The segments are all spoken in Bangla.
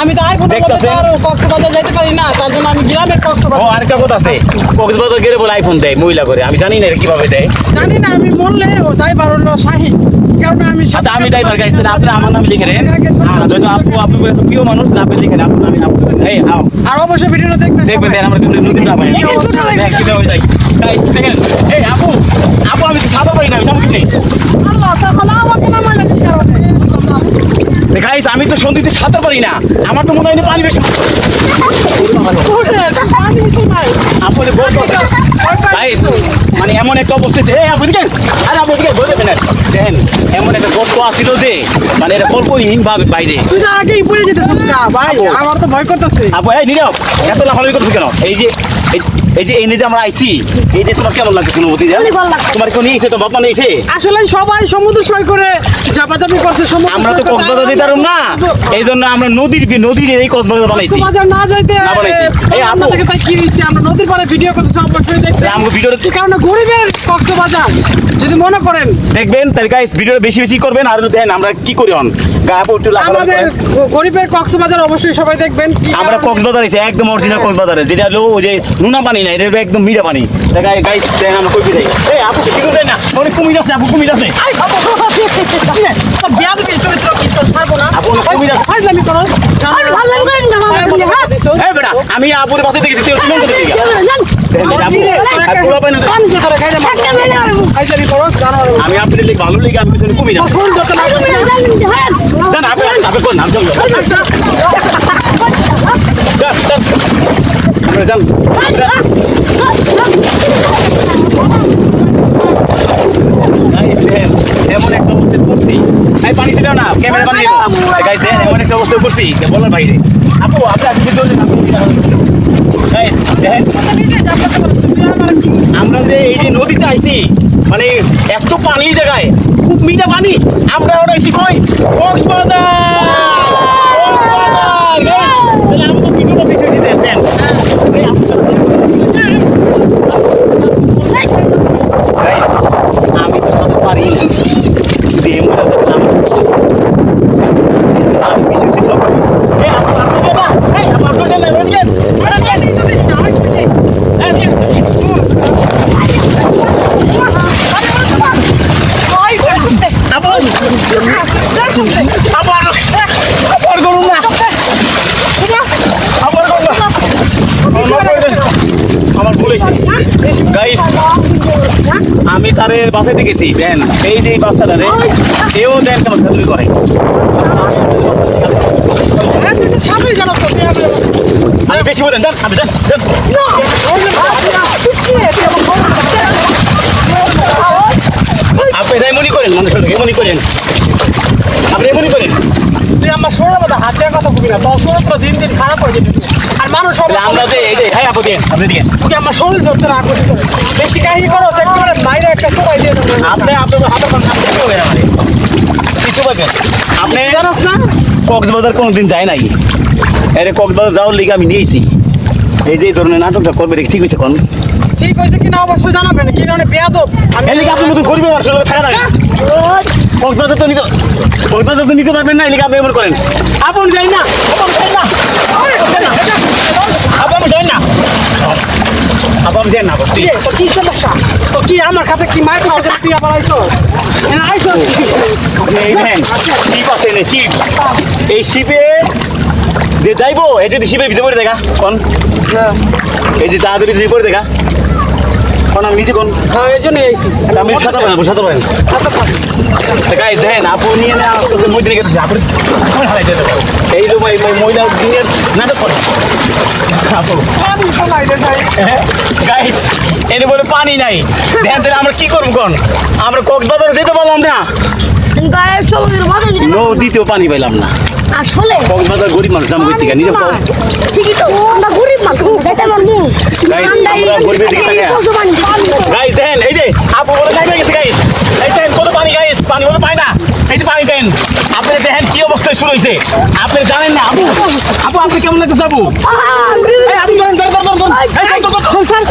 আমি তো কক্সবাজার যাইতে পারি না, তার জন্য আমি গ্রামের কক্সবাজার। ও আরেকটা কথা আছে, কক্সবাজার গেলে বলে আইফোন দেয় মহিলা করে, আমি জানি না এটা কিভাবে দেয়। জানি না, আমি বললে ও ড্রাইভার হলো শাহিন, কারণ আমি আচ্ছা আমি ড্রাইভার গাইছি, আপনি আমার নামে লিখে দেন। যেহেতু আপনি এত প্রিয় মানুষ, আপনি লিখে দেন আপনার নামে। এই আও আর অবশ্যই ভিডিওটা দেখবেন দেন আমরা কিন্তু নদী না পাই কিভাবে যাই। গাইস দেখেন, এই আপু আমি তো সাদা পারি না, আমি জানি কি আল্লাহ তাআলা আমাকে না মানে কারণে গাইস আমি তো সন্ধিতে সাঁতার পারি না, আমার তো মনে হয় না পানি বেশি। আপনি বলতে গাইস মানে এমন একটা অবস্থা, এই আপনি দেখেন, আরে আপনি দেখেন বলতে না দেখেন এমন একটা গর্ত আসিল যে মানে এটা কল্পহীন ভাবে বাইরে। তুই তো আগেই পড়ে যেতেছিস না ভাই, আমার তো ভয় করতেছে। আপু এই নীরব এত লাফালাফি করছো কেন? এই যে এই যে আমরা আইছি, এই যে তোমার কেমন লাগছে অনুভূতি? তোমার কেউ নিয়েছে, তো বাবা নিয়েছে? আসলে সবাই সমুদ্র সৈকত করে চাপাচাপি করছে। আমরা তো কক্সবাজার যেতে পারব না, এই জন্য আমরা নদীর এই কক্সবাজার বানাইছি। কক্সবাজার না যাইতে এই আপু তাই কি হইছে, আমরা নদীর পাড়ে ভিডিও করতেছি, অবশ্যই দেখবেন। আমরা ভিডিওটা কারণ গরিবের কক্সবাজার যদি মনে করেন দেখবেন, তাহলে গাইস ভিডিওটা বেশি বেশি করবেন। আর দেন আমরা কি করি হন গায়ে একটু আমাদের গরিবের কক্সবাজার অবশ্যই সবাই দেখবেন। আমরা কক্সবাজার আইছি একদম অরিজিনাল কক্সবাজারে, যেটা হলো ওই যে নুনা পানি না, এটা একদম মিঠা পানি। গাইস দেখেন আমরা কই যাই। এই আপু কি করে না, অনেক কুমির আছে, আপু কুমির আছে। আমি আপুর পাশে দেখেছি, তুই কেমন করে দেখি আমি আপনি ভালো লেগে আমি পিছনে কুমির আছে। আপনি কোন নাম চল এমন একটা অবস্থায় পড়ছি, এই পানি ছিল না ক্যামেরা বানিয়ে এমন একটা অবস্থায় পড়ছি বলার বাইরে। আপু আপনি আমরা যে এই যে নদীতে আইছি, মানে এত পানি জায়গায় খুব মিঠা পানি, আমরা ওরা আইছি কই কক্সবাজার। আমাদের ভিডিওটা বেশি বেশি দেন। আমি তো সাথে পারি না, আমি বেশি বেশি আমার বলেছি গাইস, আমি তারে বাসাতে গেছি দেন, এই যে বাচ্চাটারে এও দেন কেমন খেলাধুলি করে। আমি বেশি বলেন দেন, আপনি দেন আপনি এমনই করেন, মানুষের এমনই করেন, আপনি এমনই করেন। তুই আমার শোনা কথা হাত দেওয়ার কথা বলি না, তোর দিন দিন খারাপ হয়ে যেতেছে। আর মানুষ আমরা যে এই যে হ্যাঁ আপনি দেন, আপনি দেন, তুই আমার শরীর ধরতে না আকর্ষিত বেশি কাহিনী করো, দেখতে পারেন বাইরে একটা সবাই দিয়ে দেবেন। আপনি আপনার হাতে কিছু পাবেন। আপনি জানাস না কক্সবাজার কোনোদিন যায় নাই, আরে কক্সবাজার যাওয়ার লিগে আমি নিয়েছি। এই যে এই ধরনের নাটকটা করবে, ঠিক হয়েছে কোন ঠিক হয়েছে কিনা অবশ্যই জানাবেন। কি কারণে বেয়াদব আমি এদিকে আপনার মতো গরিব মানুষের লোক থাকা যায় না। কক্সবাজার তো নিতে পারবেন না, এদিকে আপনি এমন করেন। আপন যাই না, আপন যাই না, আপনি যাই না, আপনি যাই না। কি সমস্যা তো কি আমার কাছে কি মাইক খাওয়া তুই আবার আইসো আইসো এই নেন শিপ আছে, শিপ, এই শিপে যে যাইবো এই যদি শিপের ভিতরে পড়ে দেখা কোন, এই যে জাহাজের ভিতরে পড়ে দেখা কোন, আমি নিজে কোন। হ্যাঁ এই জন্যই আইসি আমি সাঁতার পারেন গাইস দেখেন, আপু নিয়ে না মধ্যে রেখে দিচ্ছে, আপনি এই যে মহিলা দিনের নাটক করে আপু গাইস, এনে বলে পানি নাই, দেখেন তাহলে আমরা কি করবো কোন? আমরা কক্সবাজারে যেতে পারলাম না, নদীতেও পানি পাইলাম না। আসলে কক্সবাজার গরিব মানুষ, দাম করতে গিয়ে নিজে ঠিকই তো, আমরা গরিব মানুষ দেখতে পারবো। আমরা গরিবের দিকে তাকাই। গাইস দেন, এই যে আপু বলে যাই গেছে গাইস, এই দেন কত পানি গাইস, পানি বলে পায় না, এই যে পানি দেন। আপনি দেখেন কি অবস্থায় শুরু হয়েছে, আপনি জানেন না। আপু আপু আপনি কেমন লাগতেছে আপু? এই আপনি ধরেন ধরেন ধরেন ধরেন, এই ধর ধর ধর ধর।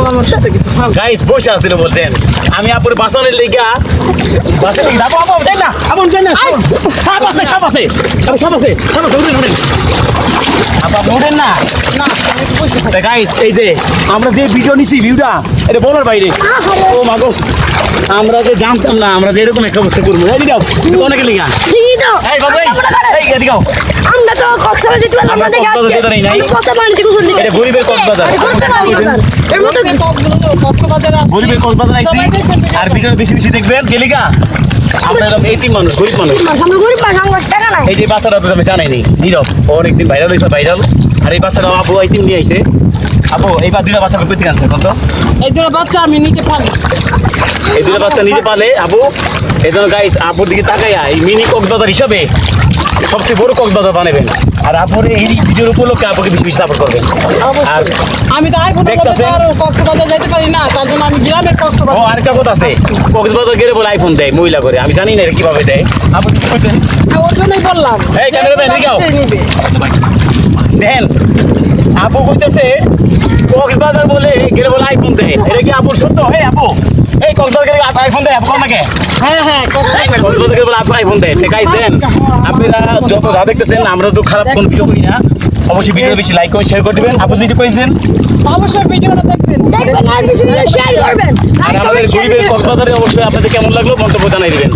আমার সাথে কিছু গাইস বসে আসছিল বলতেন আমি আপুরে বাসানের লেগা বাসার লেগে যাবো আপু যাই না আপন যাই না সাপ আছে সাপ আছে আপু সাপ আছে সাপ আছে উঠেন উঠেন আপু উঠেন না গাইস এই যে আমরা যে ভিডিও নিছি ভিউটা এটা বলার বাইরে ও মাগো আমরা যে জানতাম না আমরা যে এরকম একটা অবস্থা করবো এই দিগাও অনেকে লেগা ঠিকই তো এই বাবু এই এদিকেও আমরা তো কক্সবাজার যেতে পারলাম আমরা না দেখে কক্সবাজার যেতে পারি নাই। পচা পানিতে গোসল দিতে এটা গরিবের কক্সবাজার। এর মতো গরিবের কক্সবাজার আইছি আর ভিডিও বেশি বেশি দেখবেন গেলিকা আমরা এরকম এই মানুষ গরিব মানুষ আমরা গরিব মানুষ আমার টাকা নাই এই যে বাচ্চাটা তো আমি জানাইনি নীরব ওর একদিন ভাইরাল হয়েছে ভাইরাল আর এই বাচ্চাটা আপু আইতিম নিয়ে আইছে আপু এইবার দুইটা বাচ্চা কোথেকে আনছে কত এই দুটো বাচ্চা আমি নিজে পালি এই দুইটা বাচ্চা নিজে পালে আপু এই জন্য গাইস আপুর দিকে তাকাইয়া এই মিনি কক্সবাজার হিসাবে সবচেয়ে বড় কক্সবাজার বানাবেন আর আপুর এই ভিডিওর উপলক্ষে আপুকে বেশি বেশি সাপোর্ট করবেন আর আমি তো আইফোন দেখতাছেন? কক্সবাজার যেতে পারি না তার জন্য আমি গ্রামের ও কক্সবাজার আরেকটা কথা আছে কক্সবাজার গেলে বলে আইফোন দেয় মহিলা করে আমি জানি না এটা কিভাবে দেয় আপু কি কইতেন ওর জন্যই বললাম এই ক্যামেরাম্যান এদিকে আও। নিবে দেখেন আপু কইতেছে কক্সবাজার বলে গেলে বলে আইফোন দেয় এটা কি আপুর সত্য হে আপু এই কক্সবাজার গেলে আইফোন দেয় আপু কোন হ্যাঁ কক্সবাজার গেলে বলে আপু আইফোন দেয় গাইস দেন আপনারা যত যা দেখতেছেন আমরা তো খারাপ কোন ভিডিও করি না অবশ্যই ভিডিও বেশি লাইক করে শেয়ার করে দিবেন আপু যদি কইছেন অবশ্যই ভিডিওটা দেখবেন দেখবেন আর বেশি শেয়ার করবেন আর আমাদের গরিবের কক্সবাজারে অবশ্যই আপনাদের কেমন লাগলো মন্তব্য জানাই দিবেন